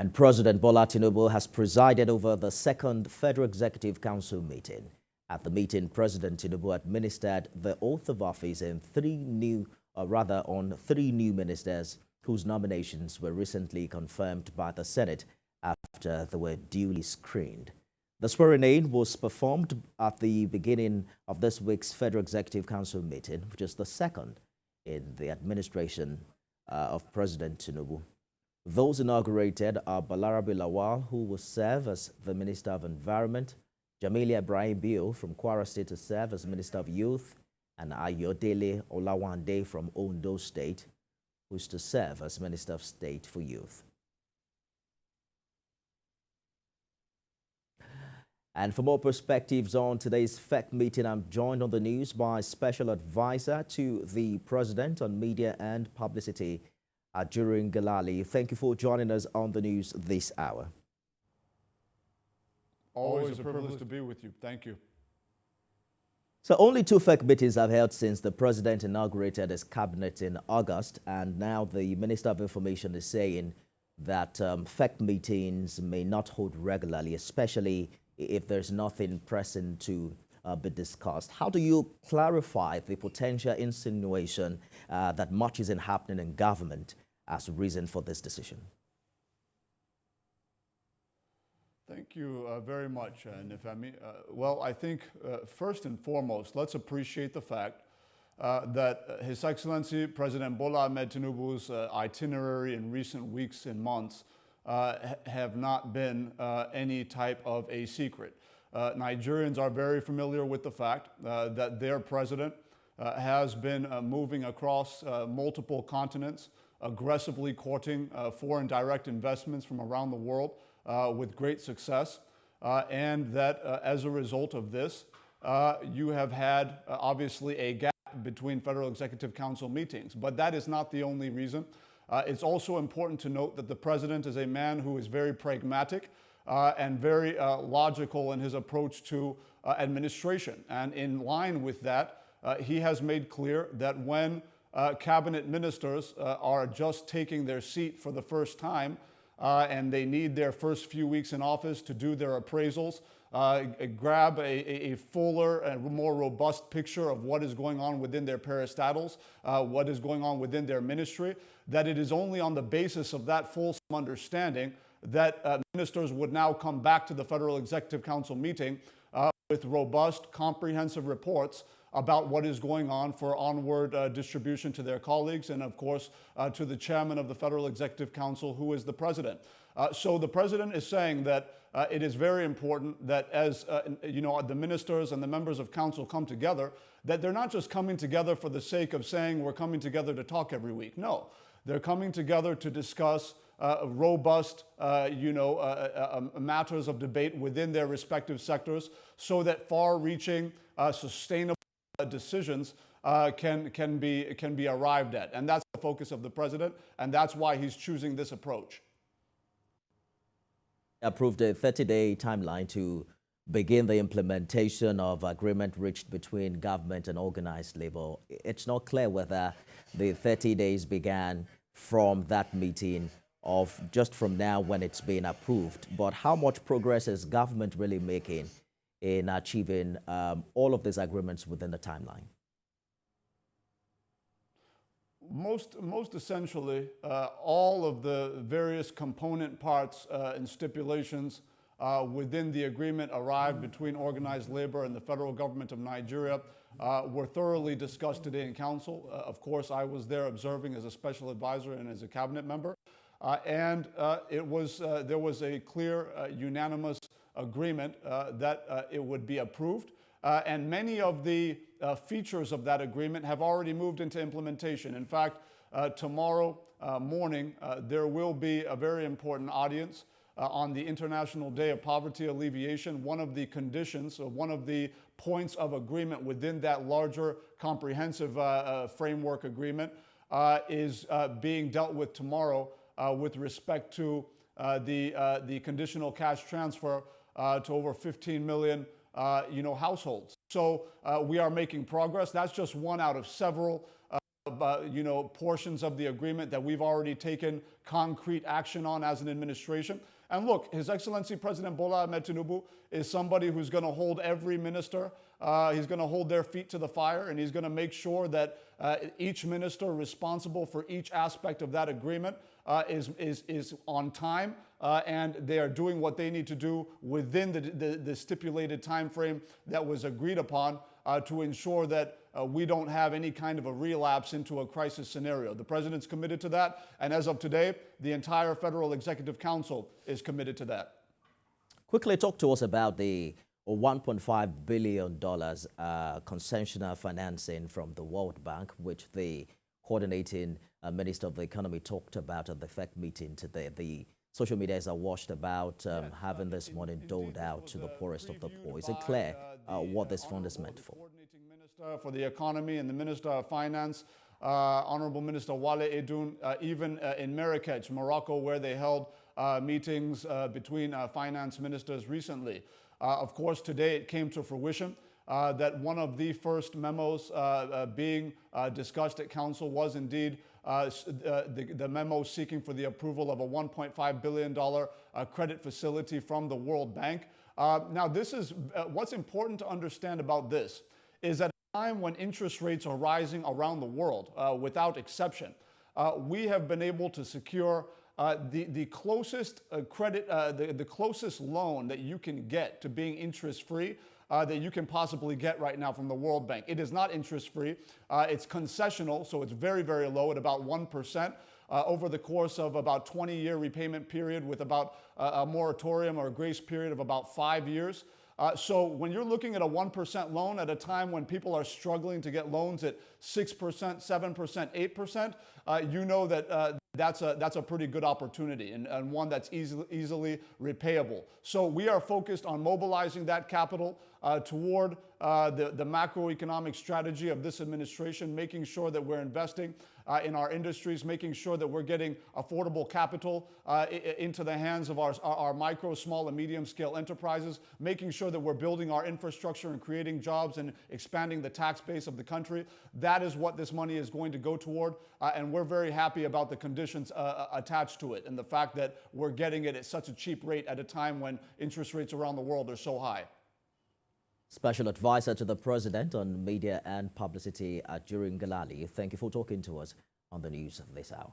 And President Bola Tinubu has presided over the second Federal Executive Council meeting. At the meeting, President Tinubu administered the oath of office on three new ministers whose nominations were recently confirmed by the Senate after they were duly screened. The swearing-in was performed at the beginning of this week's Federal Executive Council meeting, which is the second in the administration of President Tinubu. Those inaugurated are Balarabe Lawal, who will serve as the Minister of Environment, Jamila Ibrahim Bio from Kwara State to serve as Minister of Youth, and Ayodele Olawande from Ondo State, who is to serve as Minister of State for Youth. And for more perspectives on today's FEC meeting, I'm joined on the news by Special Advisor to the President on Media and Publicity, Ajuri Ngelale. Thank you for joining us on the news this hour. Always a privilege to be with you. Thank you. So only two FEC meetings have held since the President inaugurated his cabinet in August, and now the Minister of Information is saying that FEC meetings may not hold regularly, especially if there's nothing pressing to be discussed. How do you clarify the potential insinuation that much isn't happening in government as a reason for this decision? Thank you very much. And if I mean, well, I think first and foremost, let's appreciate the fact that His Excellency President Bola Tinubu's itinerary in recent weeks and months have not been any type of a secret. Nigerians are very familiar with the fact that their president has been moving across multiple continents, aggressively courting foreign direct investments from around the world with great success, and that as a result of this, you have had obviously a gap between Federal Executive Council meetings. But that is not the only reason. It's also important to note that the president is a man who is very pragmatic and very logical in his approach to administration. And in line with that, he has made clear that when cabinet ministers are just taking their seat for the first time and they need their first few weeks in office to do their appraisals, grab a fuller and more robust picture of what is going on within their peristatals, what is going on within their ministry, that it is only on the basis of that full understanding that ministers would now come back to the Federal Executive Council meeting with robust, comprehensive reports about what is going on for onward distribution to their colleagues and, of course, to the chairman of the Federal Executive Council, who is the president. So the president is saying that it is very important that as the ministers and the members of council come together, that they're not just coming together for the sake of saying we're coming together to talk every week. No, they're coming together to discuss robust, matters of debate within their respective sectors, so that far-reaching, sustainable decisions can be arrived at. And that's the focus of the president, and that's why he's choosing this approach. Approved a 30-day timeline to begin the implementation of agreement reached between government and organized labor. It's not clear whether the 30 days began from that meeting or just from now when it's been approved. But how much progress is government really making in achieving all of these agreements within the timeline? Most essentially, all of the various component parts and stipulations within the agreement arrived between organized labor and the federal government of Nigeria were thoroughly discussed today in council. Of course, I was there observing as a special advisor and as a cabinet member. There was a clear, unanimous agreement that it would be approved. And many of the features of that agreement have already moved into implementation. In fact, tomorrow morning, there will be a very important audience on the International Day of Poverty Alleviation. One of the conditions, one of the points of agreement within that larger comprehensive framework agreement is being dealt with tomorrow with respect to the conditional cash transfer to over 15 million households. So we are making progress. That's just one out of several portions of the agreement that we've already taken concrete action on as an administration. And look, His Excellency President Bola Tinubu is somebody who's going to hold every minister, he's going to hold their feet to the fire, and he's going to make sure that each minister responsible for each aspect of that agreement is on time, and they are doing what they need to do within the stipulated time frame that was agreed upon to ensure that we don't have any kind of a relapse into a crisis scenario. The president's committed to that, and as of today, the entire Federal Executive Council is committed to that. Quickly talk to us about the $1.5 billion concessional financing from the World Bank, which the coordinating Minister of the Economy talked about at the FEC meeting today. The social media is awash about having this money doled out to the poorest of the poor. Is it clear what this fund is meant for? Coordinating Minister for the Economy and the Minister of Finance, Honorable Minister Wale Edun, even in Marrakech, Morocco, where they held meetings between finance ministers recently. Of course, today it came to fruition that one of the first memos being discussed at Council was indeed the memo seeking for the approval of a $1.5 billion credit facility from the World Bank. Now, this is what's important to understand about this is that at a time when interest rates are rising around the world, without exception, we have been able to secure the closest credit, the closest loan that you can get to being interest-free that you can possibly get right now from the World Bank. It is not interest-free. It's concessional, so it's very, very low at about 1% over the course of about 20-year repayment period with about a moratorium or a grace period of about 5 years. So when you're looking at a 1% loan at a time when people are struggling to get loans at 6%, 7%, 8%, you know that that's a pretty good opportunity and one that's easily repayable. So we are focused on mobilizing that capital toward the macroeconomic strategy of this administration, making sure that we're investing in our industries, making sure that we're getting affordable capital into the hands of our micro, small, and medium-scale enterprises, making sure that we're building our infrastructure and creating jobs and expanding the tax base of the country. That is what this money is going to go toward, and we're very happy about the conditions attached to it and the fact that we're getting it at such a cheap rate at a time when interest rates around the world are so high. Special Advisor to the President on Media and Publicity, Ajuri Ngelale, thank you for talking to us on the news of this hour.